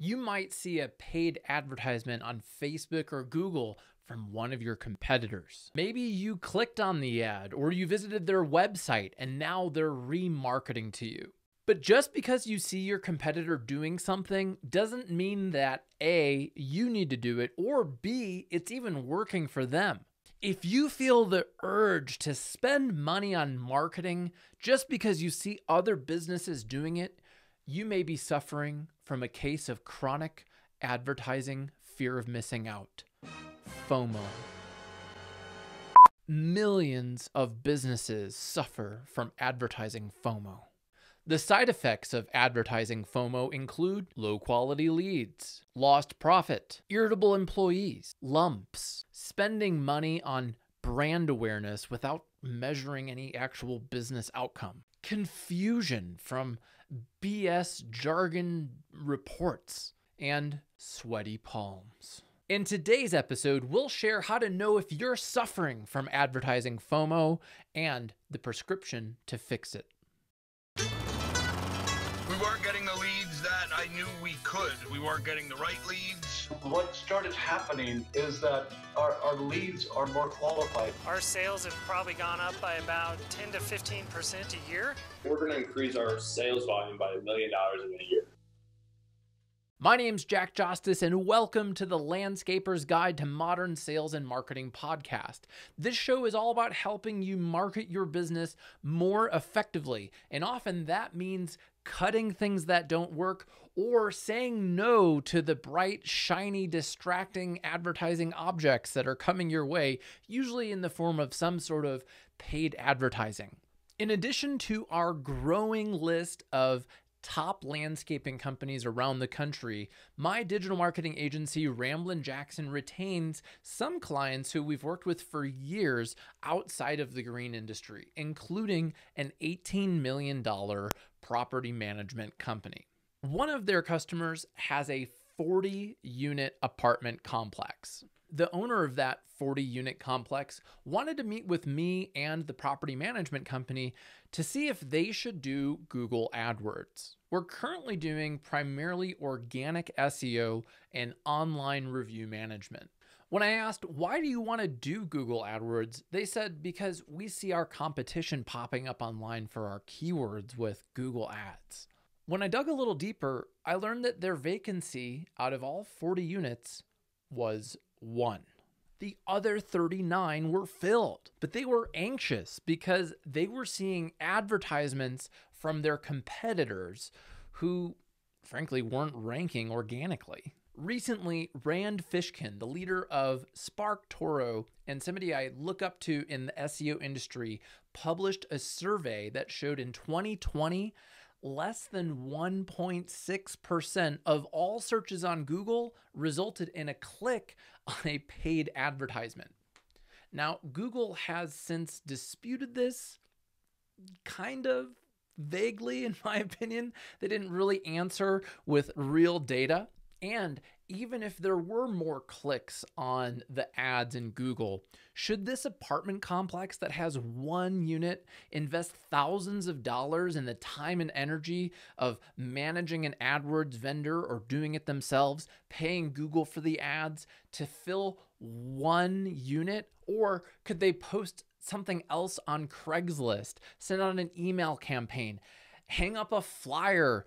You might see a paid advertisement on Facebook or Google from one of your competitors. Maybe you clicked on the ad or you visited their website and now they're remarketing to you. But just because you see your competitor doing something doesn't mean that A, you need to do it, or B, it's even working for them. If you feel the urge to spend money on marketing just because you see other businesses doing it, you may be suffering from a case of chronic advertising fear of missing out. FOMO. Millions of businesses suffer from advertising FOMO. The side effects of advertising FOMO include low quality leads, lost profit, irritable employees, lumps, spending money on brand awareness without measuring any actual business outcome, confusion from BS jargon reports, and sweaty palms. In today's episode, we'll share how to know if you're suffering from advertising FOMO and the prescription to fix it. We weren't getting the leads that I knew we could. We weren't getting the right leads. What started happening is that our leads are more qualified. Our sales have probably gone up by about 10 to 15% a year. We're going to increase our sales volume by $1 million in a year. My name's Jack Jostes, and welcome to the Landscaper's Guide to Modern Sales and Marketing podcast. This show is all about helping you market your business more effectively, and often that means cutting things that don't work or saying no to the bright, shiny, distracting advertising objects that are coming your way, usually in the form of some sort of paid advertising. In addition to our growing list of top landscaping companies around the country, my digital marketing agency, Ramblin' Jackson, retains some clients who we've worked with for years outside of the green industry, including an $18 million property management company. One of their customers has a 40-unit apartment complex. The owner of that 40-unit complex wanted to meet with me and the property management company to see if they should do Google AdWords. We're currently doing primarily organic SEO and online review management. When I asked, why do you want to do Google AdWords? They said, because we see our competition popping up online for our keywords with Google Ads. When I dug a little deeper, I learned that their vacancy out of all 40 units was 1. The other 39 were filled, but they were anxious because they were seeing advertisements from their competitors who, frankly, weren't ranking organically. Recently, Rand Fishkin, the leader of Spark Toro and somebody I look up to in the SEO industry, published a survey that showed in 2020, less than 1.6% of all searches on Google resulted in a click on a paid advertisement. Now, Google has since disputed this, kind of vaguely, in my opinion. They didn't really answer with real data. And even if there were more clicks on the ads in Google, should this apartment complex that has 1 unit invest thousands of dollars in the time and energy of managing an AdWords vendor or doing it themselves, paying Google for the ads to fill 1 unit? Or could they post something else on Craigslist, send out an email campaign, hang up a flyer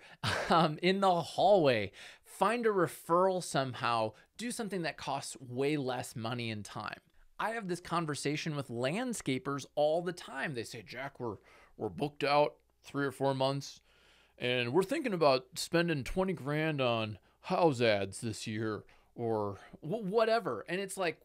in the hallway, find a referral somehow, do something that costs way less money and time? I have this conversation with landscapers all the time. They say, Jack, we're booked out 3 or 4 months, and we're thinking about spending 20 grand on house ads this year or whatever. And it's like,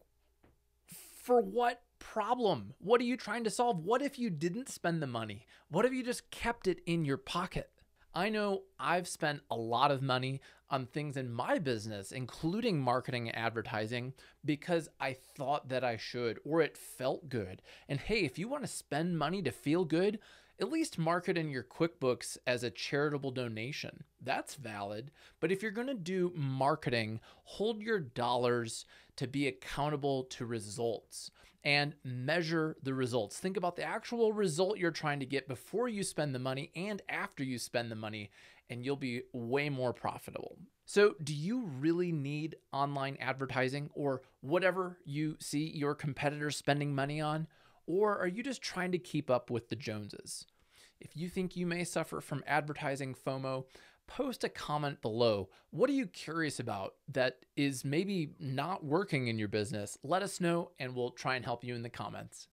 for what problem? What are you trying to solve? What if you didn't spend the money? What if you just kept it in your pocket? I know I've spent a lot of money on things in my business, including marketing and advertising, because I thought that I should, or it felt good. And hey, if you want to spend money to feel good, At least mark it in your QuickBooks as a charitable donation. That's valid. But if you're going to do marketing, hold your dollars to be accountable to results and measure the results. Think about the actual result you're trying to get before you spend the money and after you spend the money, and you'll be way more profitable. So, do you really need online advertising or whatever you see your competitors spending money on? Or are you just trying to keep up with the Joneses? If you think you may suffer from advertising FOMO, post a comment below. What are you curious about that is maybe not working in your business? Let us know and we'll try and help you in the comments.